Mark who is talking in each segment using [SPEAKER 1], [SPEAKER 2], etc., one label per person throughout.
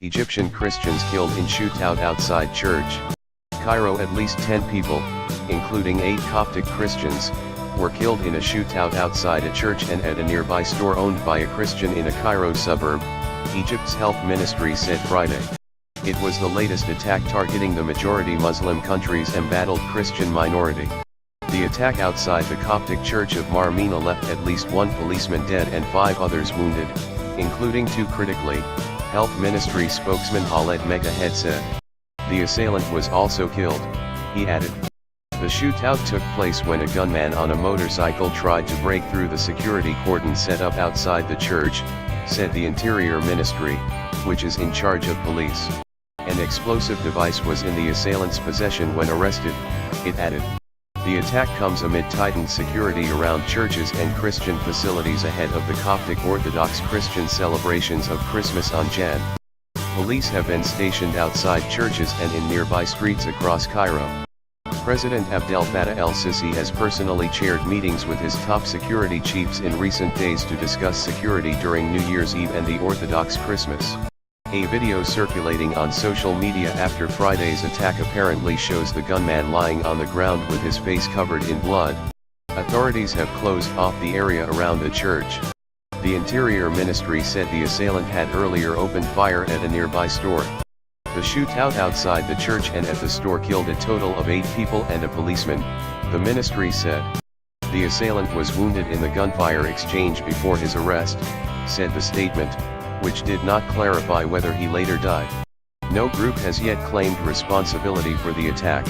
[SPEAKER 1] Egyptian Christians killed in shootout outside church. Cairo. At least 10 people, including 8 Coptic Christians, were killed in a shootout outside a church and at a nearby store owned by a Christian in a Cairo suburb, Egypt's health ministry said Friday. It was the latest attack targeting the majority Muslim country's embattled Christian minority. The attack outside the Coptic church of Marmina left at least 1 policeman dead and 5 others wounded, including 2 critically, health ministry spokesman Khaled Megahed said. The assailant was also killed, he added. The shootout took place when a gunman on a motorcycle tried to break through the security cordon set up outside the church, said the Interior Ministry, which is in charge of police. An explosive device was in the assailant's possession when arrested, it added. The attack comes amid tightened security around churches and Christian facilities ahead of the Coptic Orthodox Christian celebrations of Christmas on Jan. Police have been stationed outside churches and in nearby streets across Cairo. President Abdel Fattah el-Sisi has personally chaired meetings with his top security chiefs in recent days to discuss security during New Year's Eve and the Orthodox Christmas. A video circulating on social media after Friday's attack apparently shows the gunman lying on the ground with his face covered in blood. Authorities have closed off the area around the church. The Interior Ministry said the assailant had earlier opened fire at a nearby store. The shootout outside the church and at the store killed a total of 8 people and a policeman, the ministry said. The assailant was wounded in the gunfire exchange before his arrest, said the statement, which did not clarify whether he later died. No group has yet claimed responsibility for the attack,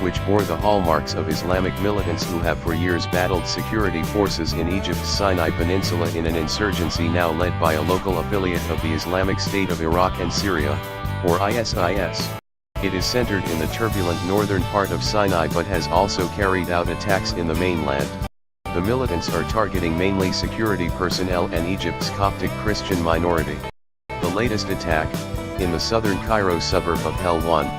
[SPEAKER 1] which bore the hallmarks of Islamic militants who have for years battled security forces in Egypt's Sinai Peninsula in an insurgency now led by a local affiliate of the Islamic State of Iraq and Syria, or ISIS. It is centered in the turbulent northern part of Sinai but has also carried out attacks in the mainland. The militants are targeting mainly security personnel and Egypt's Coptic Christian minority. The latest attack, in the southern Cairo suburb of Helwan,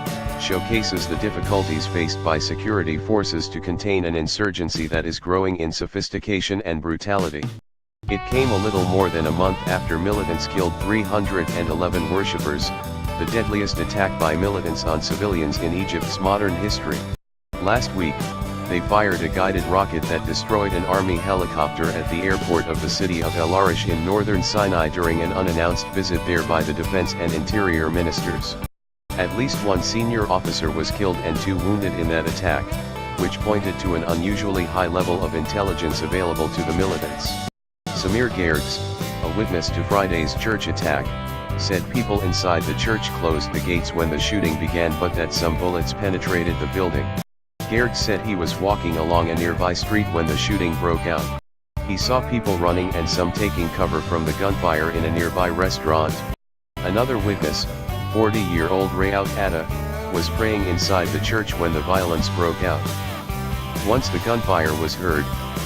[SPEAKER 1] showcases the difficulties faced by security forces to contain an insurgency that is growing in sophistication and brutality. It came a little more than a month after militants killed 311 worshippers, the deadliest attack by militants on civilians in Egypt's modern history. Last week, they fired a guided rocket that destroyed an army helicopter at the airport of the city of El Arish in northern Sinai during an unannounced visit there by the defense and interior ministers. At least 1 senior officer was killed and 2 wounded in that attack, which pointed to an unusually high level of intelligence available to the militants. Samir Gerds, a witness to Friday's church attack, said people inside the church closed the gates when the shooting began but that some bullets penetrated the building. Gerds said he was walking along a nearby street when the shooting broke out. He saw people running and some taking cover from the gunfire in a nearby restaurant. Another witness, 40-year-old Rayout Atta, was praying inside the church when the violence broke out. Once the gunfire was heard,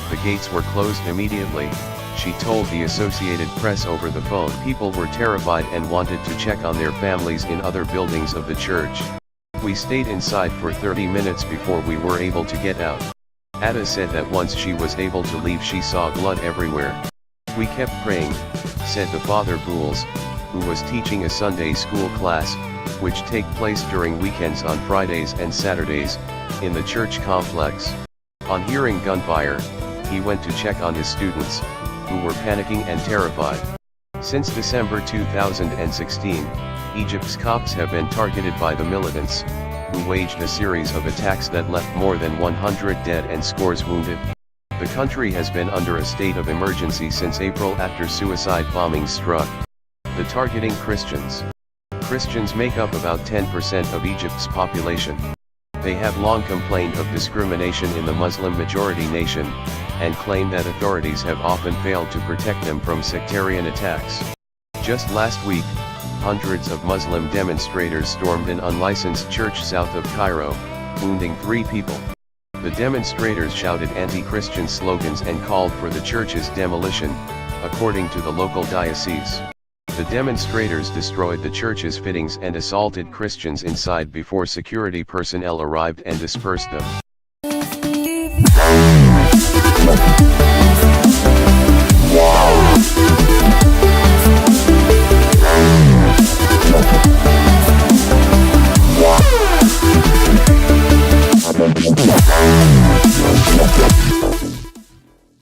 [SPEAKER 1] the gates were closed immediately, she told the Associated Press over the phone. People were terrified and wanted to check on their families in other buildings of the church. We stayed inside for 30 minutes before we were able to get out. Atta said that once she was able to leave she saw blood everywhere. We kept praying, said the Father Bouls, who was teaching a Sunday school class, which take place during weekends on Fridays and Saturdays, in the church complex. On hearing gunfire, he went to check on his students, who were panicking and terrified. Since December 2016, Egypt's Copts have been targeted by the militants, who waged a series of attacks that left more than 100 dead and scores wounded. The country has been under a state of emergency since April after suicide bombings struck. The targeting Christians. Christians make up about 10% of Egypt's population. They have long complained of discrimination in the Muslim-majority nation, and claim that authorities have often failed to protect them from sectarian attacks. Just last week, hundreds of Muslim demonstrators stormed an unlicensed church south of Cairo, wounding 3 people. The demonstrators shouted anti-Christian slogans and called for the church's demolition, according to the local diocese. The demonstrators destroyed the church's fittings and assaulted Christians inside before security personnel arrived and dispersed them.